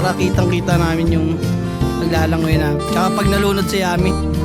para kitang-kita namin yung naglalangoy namin. Tsaka pag nalunod si Yami.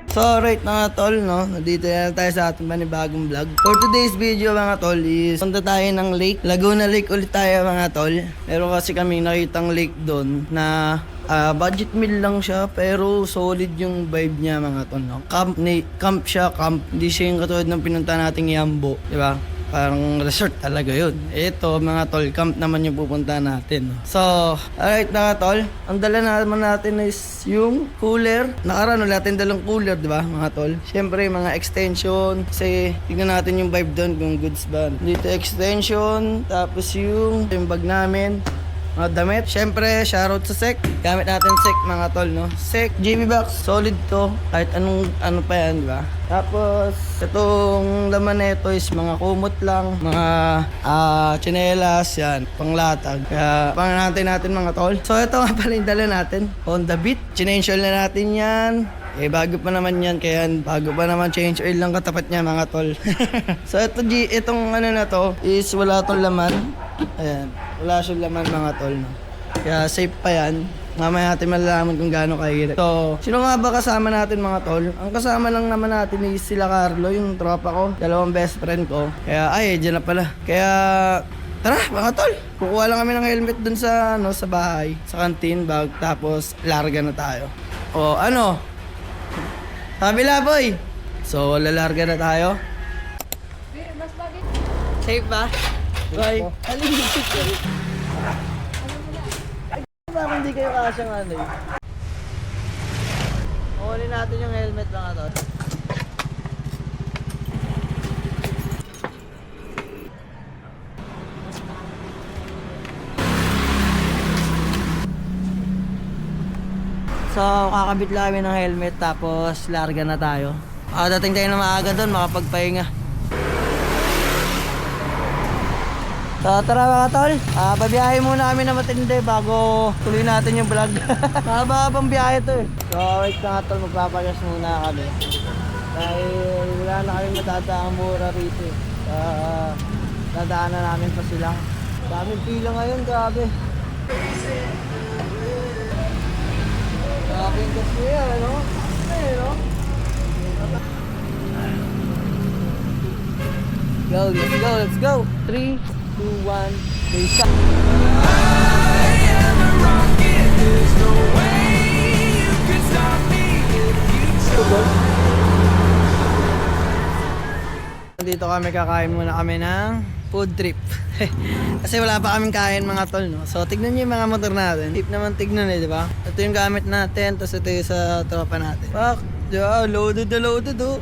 So right mga tol, no, nandito na tayo sa ating panibagong vlog. For today's video mga tol is punta tayo ng lake, Laguna Lake ulit tayo mga tol. Meron kasi kami nakitang lake doon na budget meal lang siya pero solid yung vibe niya mga tol, no. Camp siya, hindi siya yung katulad ng pinunta nating Yambo, di ba? Parang resort talaga yun. Ito mga tol, camp naman yung pupunta natin. So, alright mga tol, ang dala naman natin is yung cooler. Nakaraan ulit natin dalang cooler, di ba mga tol? Siyempre mga extension, kasi tignan natin yung vibe doon kung goods ba. Dito extension, tapos yung bag namin, mga damit. Siyempre, shoutout sa SEC. Gamit natin SEC mga tol, no? SEC, JB Box, solid to. Kahit ano pa yan, di ba? Tapos, itong laman nito is mga kumot lang, mga tsinelas, yan, panglatag. Kaya, panganatay natin mga tol. So, ito nga pala yung dala natin. Honda Beat. Change oil na natin yan. Eh, bago pa naman yan, kaya bago pa naman change oil lang katapat niya mga tol. So, itong ano na to is wala tong laman. Ayan, wala siyang laman mga tol, no? Kaya safe pa yan. Mamaya natin malalaman kung gaano kahirap. So, sino nga ba kasama natin mga tol? Ang kasama lang naman natin is sila Carlo, yung tropa ko, dalawang best friend ko. Kaya, dyan na pala. Kaya, tara mga tol, kukuha lang kami ng helmet dun sa, sa bahay, sa canteen bag, tapos larga na tayo. O, ano? Kabila boy! So, lalarga na tayo. Safe ba? Bye. Alimutin ko. Bakit hindi kayo kasyang ano eh? Kukunin natin yung helmet lang ito. So, kakabit lang kami ng helmet tapos larga na tayo. Dating tayo na maaga doon, makapagpahinga. So tara mga tol, babiyahe muna kami na matindi bago tuloy natin yung vlog. Haba-habang biyahe to eh. So wait na nga tol, magpapagas muna kami. Dahil wala na kami matataang mura rito eh. Dadaanan namin pa sila. Daming pila ngayon, grabe. Grabe yung gas niya, ano? Ano? Go, let's go, let's go. 3, 2, 1, race up. I am a rocket, there's no way you can stop me if you try. Dito kami kakain muna kami ng food trip. Kasi wala pa kaming kain mga tol, no? So tignan nyo yung mga motor natin. Tip naman tignan eh, di ba? Ito yung gamit natin, tapos ito yung sa tropa natin. Fuck, yeah, loaded na loaded oh.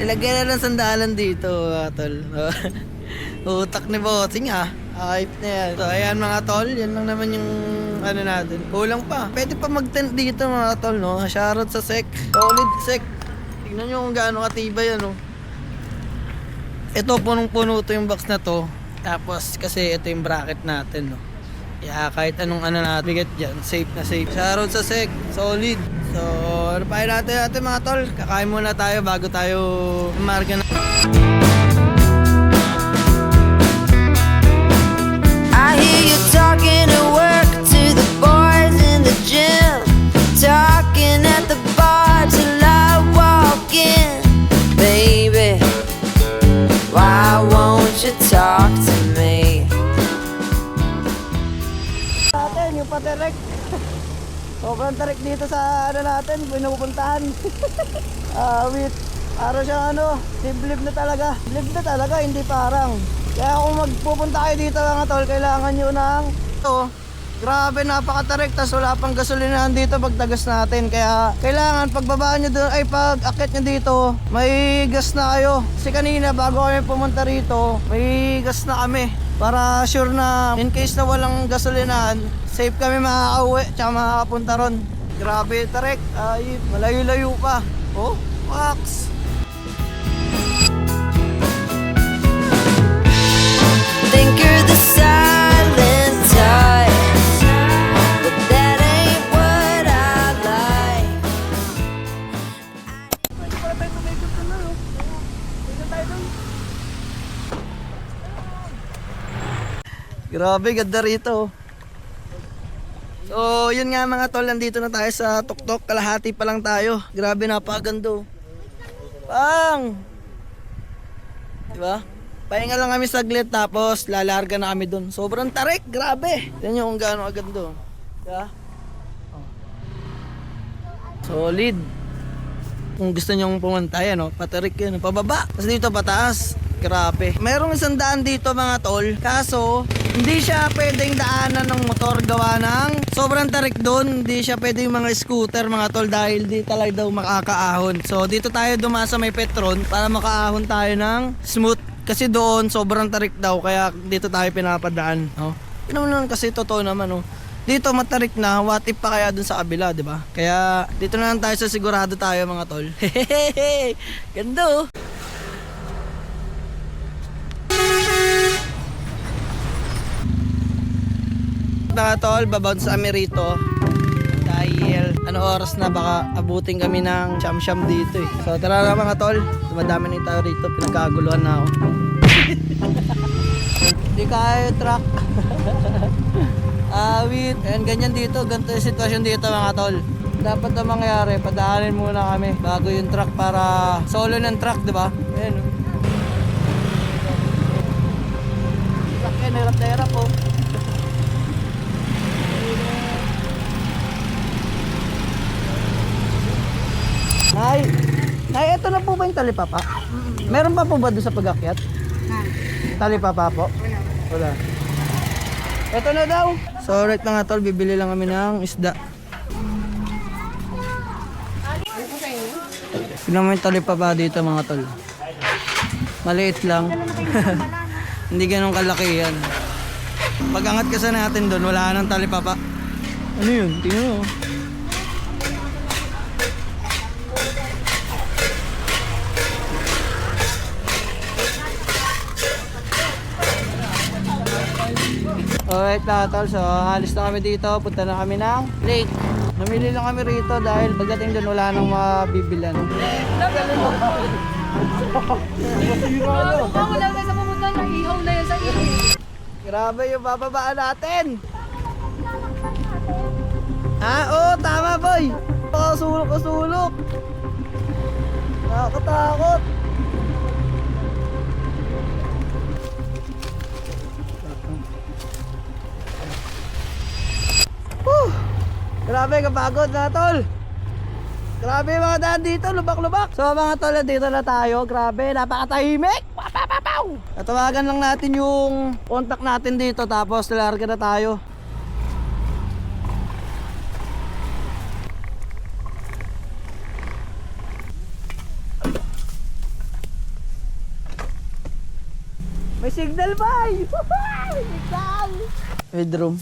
Ilagay na lang sandalan dito mga tol. Utak ni bossing hype na yan. So ayan mga tol, yan lang naman yung ano natin. Kulang pa. Pwede pa mag-tent dito mga tol, no? Shoutout sa SEC. Solid SEC. Tignan nyo kung gaano katibay yan, no? Ito punong-puno to yung box na to. Tapos kasi ito yung bracket natin, no? Kaya kahit anong ano natin, bigat dyan, safe na safe. Shoutout sa SEC. Solid. So ano pa natin mga tol? Kakain muna tayo bago tayo marga na. I hear you talking at work to the boys in the gym, talking at the bar till I walk in. Baby, why won't you talk to me? Natin yung paterek. Sobrang tarik dito sa ano natin, pinupuntahan. With Para siyang ano, liblib na talaga. Liblib na talaga, hindi parang. Kaya kung magpupunta kayo dito mga tol, kailangan nyo ng ito. Grabe, napakatarik. Tas wala pang gasolinahan dito pag tagas natin. Kaya kailangan pagbaba nyo doon, ay pag akit nyo dito, may gas na kayo. Kasi kanina bago kami pumunta rito, may gas na kami. Para sure na in case na walang gasolinahan, safe kami makakauwi tsaka makakapunta ron. Grabe, tarik. Ay, malayo-layo pa. Oh, wax. Think you're the silent type, but that ain't what I like. Grabe, ganda rito. So, yun nga mga tol, nandito na tayo sa tuktok. Kalahati pa lang tayo. Grabe, napakaganda. Pang! Diba? Pahinga lang kami saglit tapos lalarga na kami dun. Sobrang tarik, grabe. Yan yung kung gaano kaganda. Diba? Oh. Solid. Kung gusto nyong pumunta yan, no? Patarik yan, pababa. Tapos dito pataas. Grabe. Mayroong 100 dito mga tol. Kaso, hindi siya pwedeng daanan ng motor gawa ng sobrang tarik doon. Hindi siya pwedeng mga scooter mga tol dahil di talaga daw makakaahon. So dito tayo dumasa may Petron para makaahon tayo ng smooth. Kasi doon sobrang tarik daw kaya dito tayo pinapadaan. No? Yun naman kasi totoo naman. No? Dito matarik na, what if pa kaya dun sa kabila, di ba? Kaya dito na lang tayo sa sigurado tayo mga tol. Hehehe! Ganda oh! Mga tol, babounce kami rito dahil ano oras na baka abutin kami ng siyam-siyam dito eh. So tara na mga tol, dumadami na tayo rito, pinagkaguluhan na ako. Hindi kaya yung truck. Awit, ayan ganyan dito, ganito yung sitwasyon dito mga tol. Dapat na mangyari, padaanin muna kami bago yung truck para solo ng truck, di ba? Ayan oh. Sakyan, hirap na hirap oh. Nay, ito na po ba yung talipapa? Meron pa po ba doon sa pag-akyat? Talipapa po? Wala. Ito na daw. So right na nga tol, bibili lang kami ng isda. Tignan mo yung talipapa dito mga tol. Maliit lang. Hindi ganun kalaki yan. Pag-angat kasi natin doon, wala nang talipapa. Ano yun? Tingnan mo. Alright na tol, so alis na kami dito, punta na kami ng lake. Namili lang kami rito dahil pagdating doon wala nang mabibilan. Wala na sa pumunta na ihaw na yan sa iyo. Grabe yung bababaan natin. Oo, tama boy. Kasulok. Nakakatakot. Grabe, kapagod na tol. Grabe mga daan dito, lubak-lubak. So mga tol, dito na tayo. Grabe, napakatahimik. Papapapaw. Tatawagan lang natin yung contact natin dito tapos larga na tayo. May signal ba? Signal! Bedroom.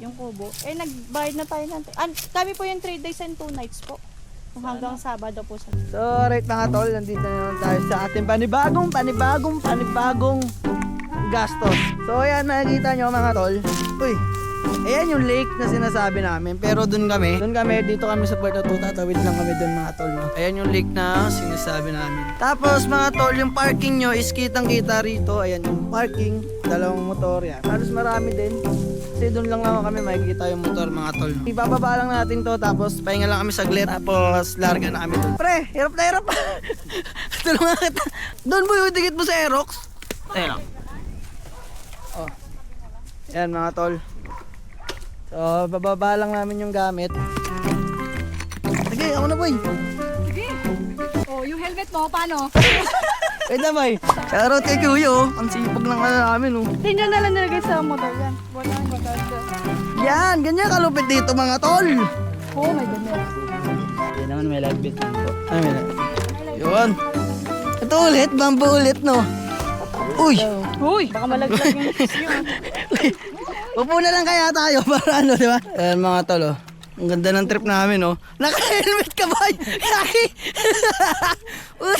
Yung kubo. Nagbayad na tayo ng... kami po yung 3 days and 2 nights po. Kung hanggang Sabado po sa... So right mga tol, nandito na naman tayo sa ating panibagong gastos. So ayan, nakikita nyo mga tol. Uy, ayan yung lake na sinasabi namin. Pero dun kami, dito kami sa Puerto Tuta. Tawid lang kami dun mga tol. No? Ayan yung lake na sinasabi namin. Tapos mga tol, yung parking nyo is kitang kita rito. Ayan yung parking, dalawang motor yan. Halos marami din. Kasi doon lang naman kami makikita yung motor mga tol. Ibababa lang natin to tapos pahinga lang kami saglit tapos larga na kami doon. Pre, hirap na hirap. Tulungan kita. Doon mo yung dikit mo sa Aerox. Ayun lang. Oh. Yan mga tol. So bababa lang namin yung gamit. Sige, ako na boy. Sige. Oh, yung helmet mo, paano? Wait na, bay. Shoutout kay Kuya, oh. Ang sipag ng ano namin, oh. Tingnan na lang nilagay sa motor yan. Wala, maganda. Yan, ganyan kalupit dito, mga tol. Oh my goodness. Yan naman may live bit lang po. Ay, may na. Yun. Ito ulit, bamboo ulit, no? Uy! Uy, baka malaglag yung shoes nyo. Upo na lang kaya tayo para ano, di ba? Ayan, mga tol, oh. Ang ganda ng trip namin, oh. Naka-helmet ka, boy! Kaki! Uy,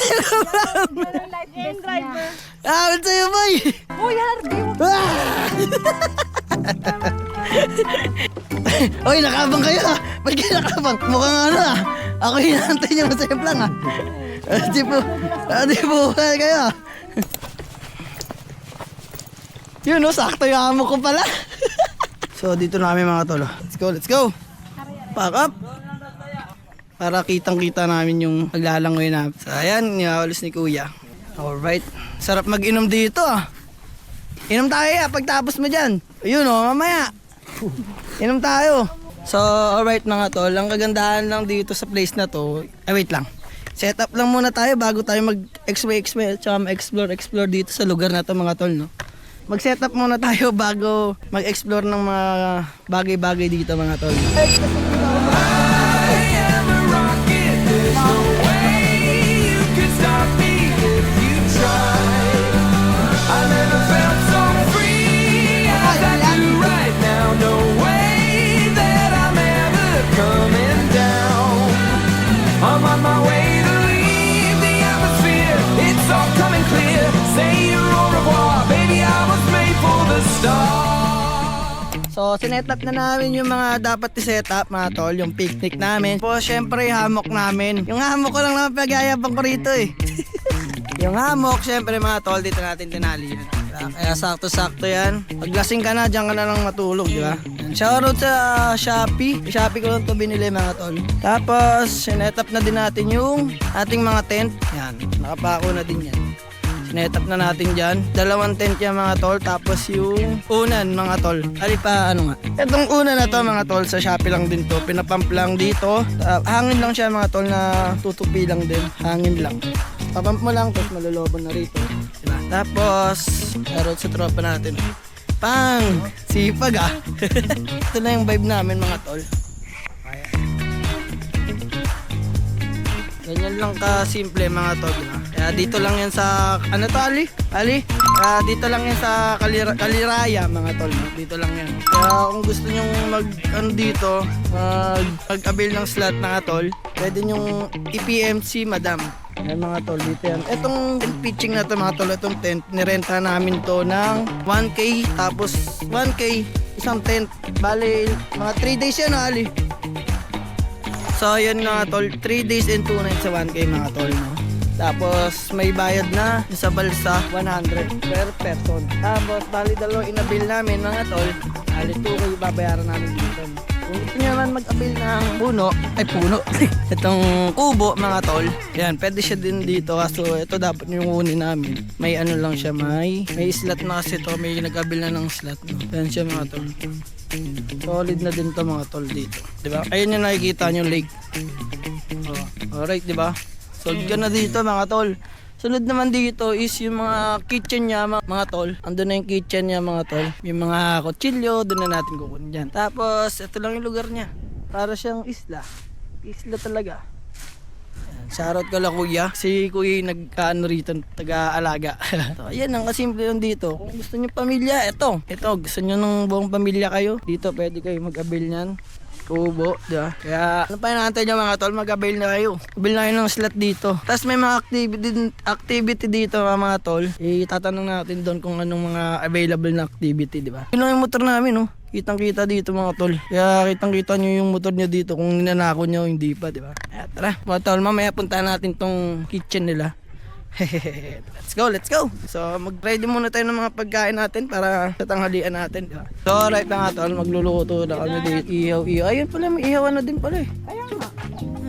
Yung driver. awit sa'yo, boy! Uy, Harvey. Uy, nakabang kayo, ah. Ba't kayo nakabang? Mukhang ano, ah. Ako hinantay niyo masayap lang, ah. Di po kayo, ah. Yun, oh, sakto yung amo ko pala. So, dito na kami, mga tol, oh. Let's go, let's go! Pack up! Para kitang-kita namin yung paglalangoy namin. So, ayan, niwawalis ni Kuya. Alright. Sarap mag-inom dito, ah. Inom tayo, ah, pagtapos mo dyan. Ayun, oh, mamaya. Inom tayo. So, alright mga tol. Ang kagandahan lang dito sa place na to. Wait lang. Set up lang muna tayo bago tayo mag-explore tsaka mag-explore dito sa lugar na to, mga tol, no? Mag-set up muna tayo bago mag-explore ng mga bagay-bagay dito, mga tol. I am a rocket. There's no way you can stop me if you try. I never felt so free as I do right now. No way that I'm ever coming down. I'm on my way to leave the atmosphere. It's all coming clear. Say your au revoir, baby. I was made for the stars. So, sinet up na namin yung mga dapat i-set up, mga tol, yung picnic namin. Po, syempre, hammock namin. Yung hammock ko lang naman pag-ayabang ko rito, eh. Yung hammock, syempre, mga tol, dito natin tinali yan. Kaya sakto-sakto yan. Pag lasing ka na, dyan ka na lang matulog, di ba? Shoutout sa Shopee. Shopee ko lang ito binili, mga tol. Tapos, sinet up na din natin yung ating mga tent. Yan, nakapako na din yan. Sinet up na natin dyan. 2 tent yan, mga tol. Tapos yung unan, mga tol. Ali pa, ano nga. Itong unan na to, mga tol, sa Shopee lang din to. Pinapump lang dito. Hangin lang siya, mga tol, na tutupi lang din. Hangin lang. Papump mo lang, tapos malulobon na rito. Diba? Tapos, shoutout sa tropa natin. Pang! Sipag, ah. Ito na yung vibe namin, mga tol. Ganyan lang ka-simple, mga tol, diba? Kaya dito lang yan sa, ano to, Ali? Ali? Dito lang yan sa Kaliraya, mga tol. Dito lang yan. Kaya kung gusto nyong dito, mag-avail ng slot, mga tol, pwede nyong i-PM si Madam. Ayan, mga tol, dito yan. Itong pitching na to, mga tol, itong tent, nirenta namin to ng 1K, tapos 1K, isang tent. Bale, mga 3 days yan, Ali. So, yun, mga tol, 3 days and 2 nights sa 1K, mga tol, no? Tapos may bayad na sa balsa 100 per person. Tapos bali dalawa inabil namin, mga tol. Bali 2K babayaran namin dito. Kung gusto nyo naman mag-avail ng puno, itong kubo, mga tol, yan, pwede siya din dito. Kaso ito dapat yung kunin namin. May ano lang siya, may slot na kasi to, may nag-avail na ng slot, no? Yan siya, mga tol. Solid na din to, mga tol, dito. Diba? Ayun yung nakikita nyo lake. Oh, alright, diba? Solid ka na dito, mga tol. Sunod naman dito is yung mga kitchen niya, mga tol. Andun na yung kitchen niya, mga tol. Yung mga kutsilyo, doon na natin kukunin dyan. Tapos, ito lang yung lugar niya. Para siyang isla. Isla talaga. Ayan, shoutout ko lang, Kuya. Si Kuya yung nagkaano rito, taga-alaga. So, ayan, ang kasimple lang dito. Kung gusto nyo pamilya, ito. Gusto nyo ng buong pamilya kayo. Dito, pwede kayo mag-avail nyan. Kubo, diba? Kaya ano pa inaantay nyo, mga tol, mag-avail na kayo. Avail na kayo ng slot dito. Tapos may mga activity dito, mga tol. Tatanong natin doon kung anong mga available na activity, diba? Yun lang yung motor namin, no? Kitang-kita dito, mga tol. Kaya kitang-kita nyo yung motor nyo dito kung ninanako nyo, hindi pa, diba? Kaya tara, mga tol, mamaya punta natin tong kitchen nila. Let's go. So, mag-ready muna tayo ng mga pagkain natin para sa tanghalian natin, diba? So, right na nga tol, magluluto na kami dito. Ihaw. Ayun pala, may ihawan na din pala, eh. Ayun nga.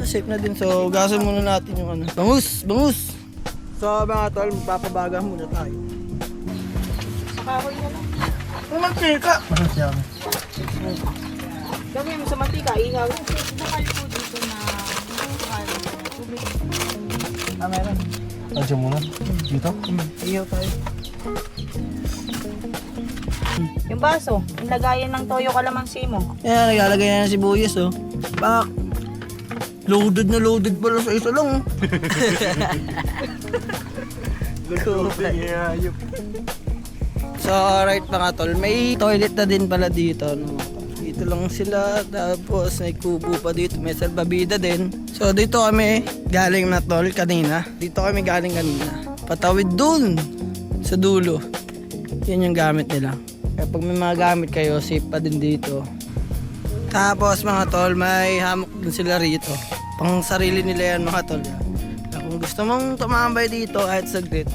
Safe na din. So, gasan muna natin yung ano. Bangus. So, mga tol, magpapabaga muna tayo. Kahoy na lang. Ang mantika. Gawin mo sa mantika, ihaw. Bukal po dito na tubig. meron. Andiyan muna. Dito? Iyo tayo. Yung baso, yung lagayan ng toyo kalamansi mo. Yan, naglalagay na ng sibuyas, oh. Pak! Loaded na loaded pala sa isa lang, oh. So, alright mga tol, may toilet na din pala dito, no? Dito lang sila, tapos may kubo pa dito, may salbabida din. So, dito kami galing na tol kanina. Dito kami galing kanina. Patawid dun sa dulo. Yan yung gamit nila. Kapag may mga gamit kayo, safe pa din dito. Tapos mga tol, may hammock din sila rito. Pang sarili nila yan mga tol. Na kung gusto mong tumambay dito kahit saglit,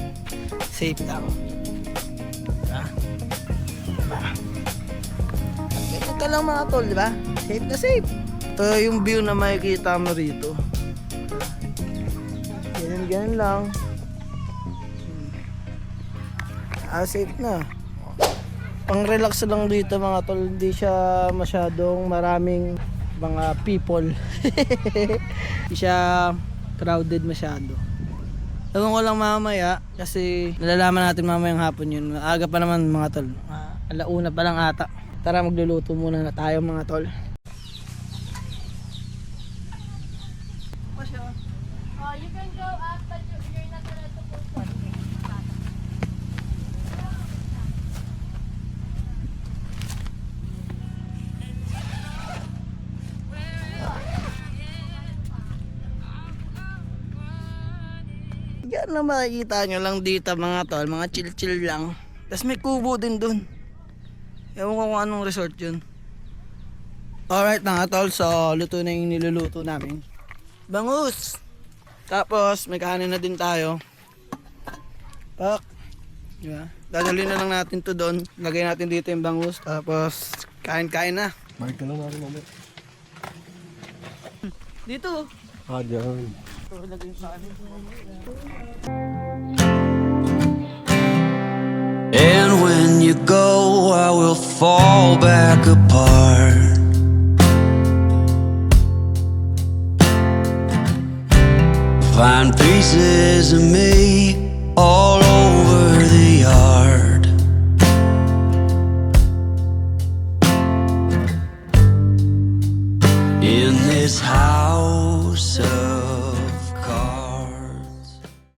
safe lang. Ganito ka lang mga tol, di ba? Safe na safe. Ito yung view na makikita mo rito. Ganyan lang. Safe na. Pang relax lang dito mga tol, hindi siya masyadong maraming mga people. Hindi siya crowded masyado. Ewan ko lang mamaya kasi nalalaman natin mamayang hapon yun. Aga pa naman mga tol. Alauna pa lang ata. Tara magluluto muna na tayo mga tol. You can go up but you're not allowed to put one. Yan lang makikita nyo lang dito mga tol, mga chill-chill lang. Tapos may kubo din dun. Ewan ko kung anong resort yun. Alright mga tol, so luto na yung niluluto namin. Bangus! Tapos may kanin na din tayo. Pak! Diba? Dadalhin na lang natin to doon. Lagay natin dito yung bangus. Tapos kain-kain na. Mark ka lang natin mamaya. Dito! Dyan. And when you go, I will fall back apart. Find pieces of me all